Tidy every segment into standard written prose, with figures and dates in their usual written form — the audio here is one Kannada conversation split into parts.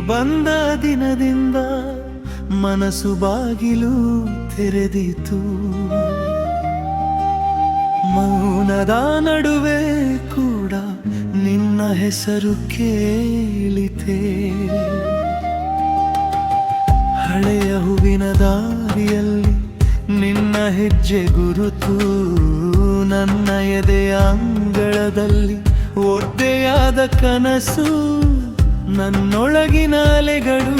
ಬಂದ ದಿನದಿಂದ ಮನಸ್ಸು ಬಾಗಿಲು ತೆರೆದಿತು. ಮೌನದ ನಡುವೆ ಕೂಡ ನಿನ್ನ ಹೆಸರು ಕೇಳಿತೆ. ಹಳೆಯ ಹೂವಿನ ದಾರಿಯಲ್ಲಿ ನಿನ್ನ ಹೆಜ್ಜೆ ಗುರುತು. ನನ್ನ ಎದೆಯ ಅಂಗಳದಲ್ಲಿ ಒದ್ದೆಯಾದ ಕನಸು. ನನ್ನೊಳಗಿನ ಅಲೆಗಳು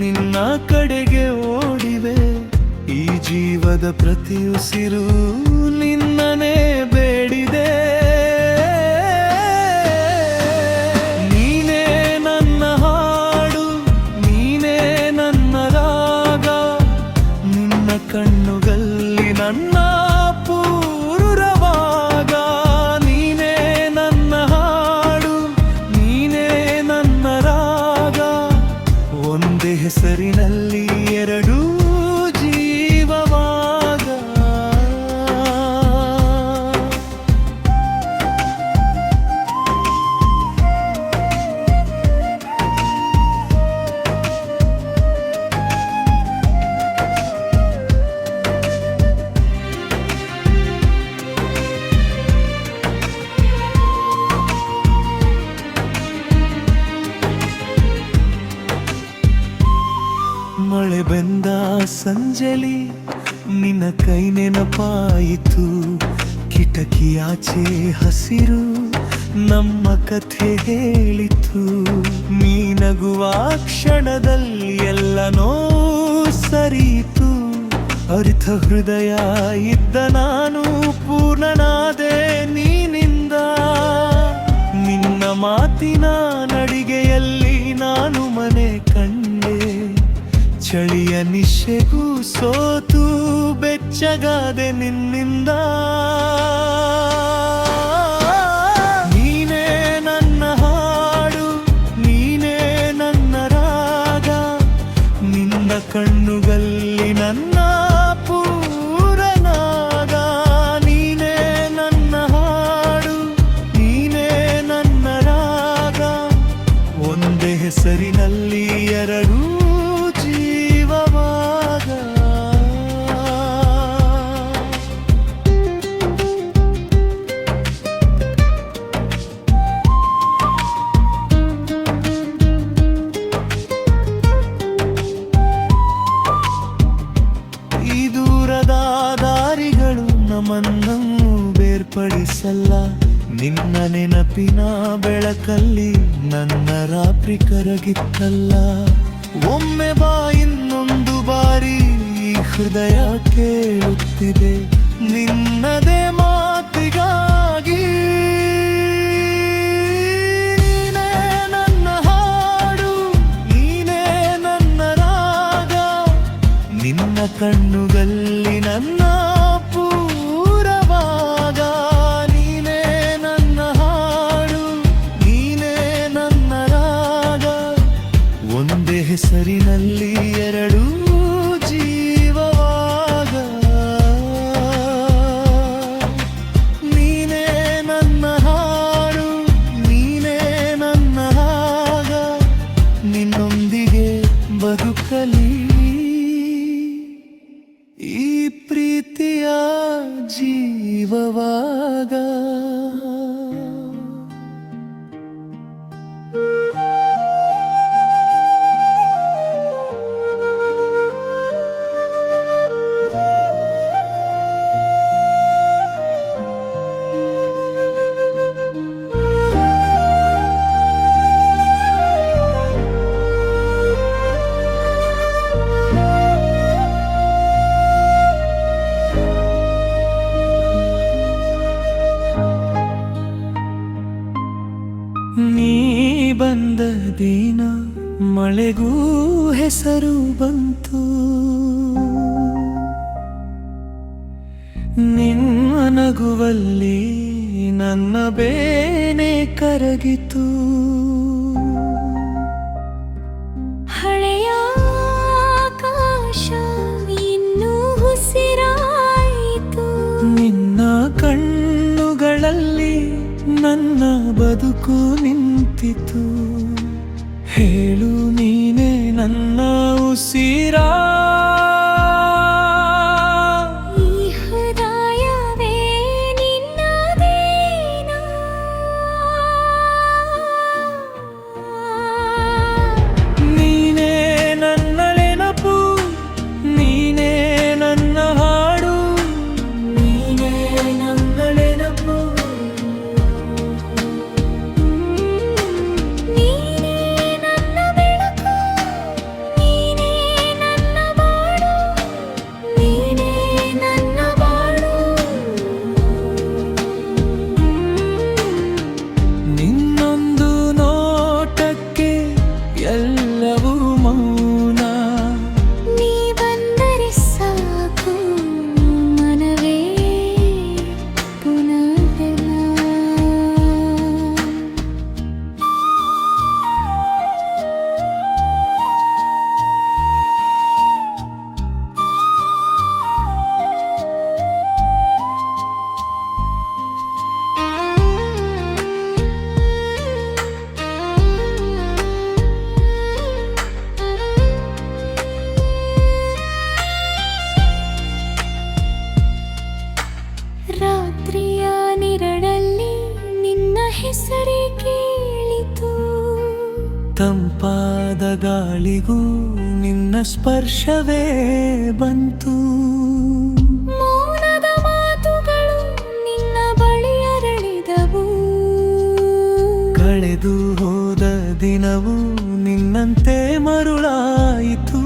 ನಿನ್ನ ಕಡೆಗೆ ಓಡಿವೆ. ಈ ಜೀವದ ಪ್ರತಿ ಉಸಿರು ನಿನ್ನನೇ ಬೇಡಿದೆ. ನೀನೇ ನನ್ನ ಹಾಡು, ನೀನೇ ನನ್ನ ರಾಗ. ನಿನ್ನ ಕಣ್ಣುಗಳಲ್ಲಿ ನನ್ನ ಪೂರವಾಗ. ನೀನೇ ನನ್ನ ಹಾಡು, ನೀನೇ ನನ್ನ ರಾಗ. ಒಂದೇ ಹೆಸರಿನಲ್ಲಿ ಎರಡೂ ಜೀವವಾಗ. ಮಳೆ ಬಂದ ಸಂಜೆಲಿ ನಿನ್ನ ಕೈ ನೆನಪಾಯಿತು. ಕಿಟಕಿಯಾಚೆ ಹಸಿರು ನಮ್ಮ ಕಥೆ ಹೇಳಿತು. ನೀ ನಗುವ ಕ್ಷಣದಲ್ಲಿ ಎಲ್ಲ ನೋವು ಸರಿಯಿತು. ಅರಿತ ಹೃದಯ ಇದ್ದ ನಾನು ಪೂರ್ಣನಾದೆ ನೀನಿಂದ. ನಿನ್ನ ಮಾತಿನ ನಡಿಗೆಯಲ್ಲಿ ನಾನು ಮನೆ ಕಂಡೆ. ಚಳಿಯ ನಿಶೆಗೂ ಸೋತು ಬೆಚ್ಚಗಾದೆ ನಿನ್ನಿಂದ. ನೀನೇ ನನ್ನ ಹಾಡು, ನೀನೇ ನನ್ನ ರಾಗ. ನಿನ್ನ ಕಣ್ಣುಗಳಲ್ಲಿ ನನ್ನ ಪೂರನಾಗ. ನೀನೇ ನನ್ನ ಹಾಡು, ನೀನೇ ನನ್ನ ರಾಗ. ಒಂದೇ ಹೆಸರಿನಲ್ಲಿ ಎರಡೂ ಜೀವವಾಗ. ಈ ದೂರದ ದಾರಿಗಳು ನಮ್ಮನ್ನು ಬೇರ್ಪಡಿಸಲ್ಲ. ನಿನ್ನ ನೆನಪಿನ ಬೆಳಕಲ್ಲಿ ನನ್ನ ರಾತ್ರಿ ಕರಗಿತ್ತಲ್ಲ. ಒಮ್ಮೆ ಬಾ ಇನ್ನೊಂದು ಬಾರಿ ಈ ಹೃದಯ ಕೇಳುತ್ತಿದೆ ನಿನ್ನದೇ ಮಾತಿಗಾಗಿ. ನೀನೇ ನನ್ನ ಹಾಡು, ನೀನೇ ನನ್ನ ರಾಗ. ನಿನ್ನ ಕಣ್ಣುಗಳಲ್ಲಿ ನನ್ನ ಪೂರವಾಗ. ನೀನೇ ನನ್ನ ಹಾಡು, ನೀನೇ ನನ್ನ ರಾಗ. ಒಂದೇ ಹೆಸರಿನಲ್ಲಿ ಎರಡೂ ಜೀವವಾಗ. ನೀನೇ ನನ್ನ ಹಾಡು, ನೀನೇ ನನ್ನ ರಾಗ. ನಿನ್ನೊಂದಿಗೆ ಬದುಕಲಿ ಈ ಪ್ರೀತಿಯ ಜೀವವಾಗ. ನೀ ಬಂದ ದಿನ ಮಳೆಗೂ ಹೆಸರು ಬಂತು. ನಿನ್ನ ನಗುವಲ್ಲಿ ನನ್ನ ಬೇನೆ ಕರಗಿತು. ಹಳೆಯ ಆಕಾಶ ಇನ್ನೂ ಉಸಿರಾಯಿತು. ನಿನ್ನ ಕಣ್ಣುಗಳಲ್ಲಿ ನನ್ನ ಬದುಕು ನಿಂತಿತು. ಹೇಳು ನೀನೇ ನನ್ನ ಉಸಿರಾ. ಈ ಹೃದಯವೇ ನಿನ್ನದೇನಾ? ನೀನೇ ನನ್ನ ನೆನಪು, ನೀನೇ ನನ್ನ ಹಾಡು, ನೀನೇ ನನ್ನ ನೆನಪು. ನೀನೇ ನನ್ನ ಬೆಳಕು, ನೀನೇ ನನ್ನ ಬಾಳು, ನೀನೇ ನನ್ನ ಬಾಳು. ನಿನ್ನೊಂದು ನೋಟಕ್ಕೆ ಎಲ್ಲವೂ ಮೌನ. ನೀ ಬಂದರೆ ಸಾಕು ಮನವೇ ಪುನಃ. ರಾತ್ರಿಯ ನಿರಳಲ್ಲಿ ನಿನ್ನ ಹೆಸರೇ ಕೇಳಿತು. ತಂಪಾದ ಗಾಳಿಗೂ ನಿನ್ನ ಸ್ಪರ್ಶವೇ ಬಂತು. ಮೌನದ ಮಾತುಗಳು ನಿನ್ನ ಬಳಿ ಅರಳಿದವು. ಕಳೆದು ಹೋದ ದಿನವು ನಿನ್ನಂತೆ ಮರುಳಾಯಿತು.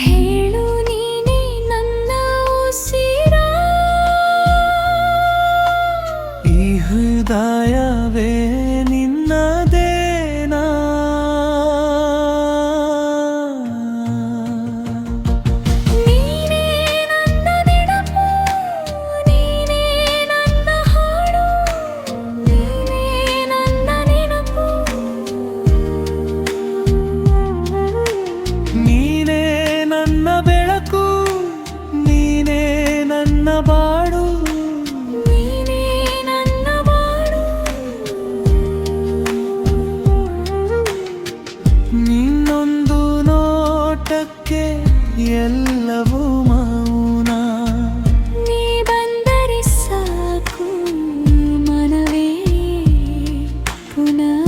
ಹೇಳು ನೀನೇ ನನ್ನ ಉಸಿರಾ. ಈ ಹೃದಯವೇ ನಿನ್ನದೇನಾ? ನೀನೇ ನನ್ನ ನೆನಪು, ನೀನೇ ನನ್ನ ಹಾಡು, ನೀನೇ ನನ್ನ ನೆನಪು. ನೀನೇ ನನ್ನ ಬೆಳಕು, ನೀನೇ ನನ್ನ ಬಾಡು, ನೀನೇ ನನ್ನ ಬಾಳು. ನಿನ್ನೊಂದು ನೋಟಕ್ಕೆ ಎಲ್ಲವೂ ಮೌನ. ನೀ ಬಂದರೆ ಸಾಕು ಮನವೇ ಪುನಃ.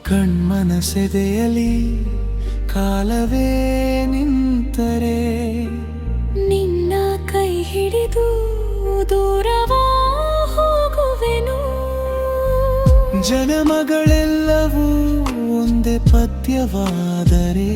ಕಣ್ಮನಸೆದೆಯಲಿ ಕಾಲವೇ ನಿಂತರೆ ನಿನ್ನ ಕೈ ಹಿಡಿದು ದೂರವ ಹೋಗುವೆನು. ಜನ್ಮಗಳೆಲ್ಲವೂ ಒಂದೇ ಪದ್ಯವಾದರೆ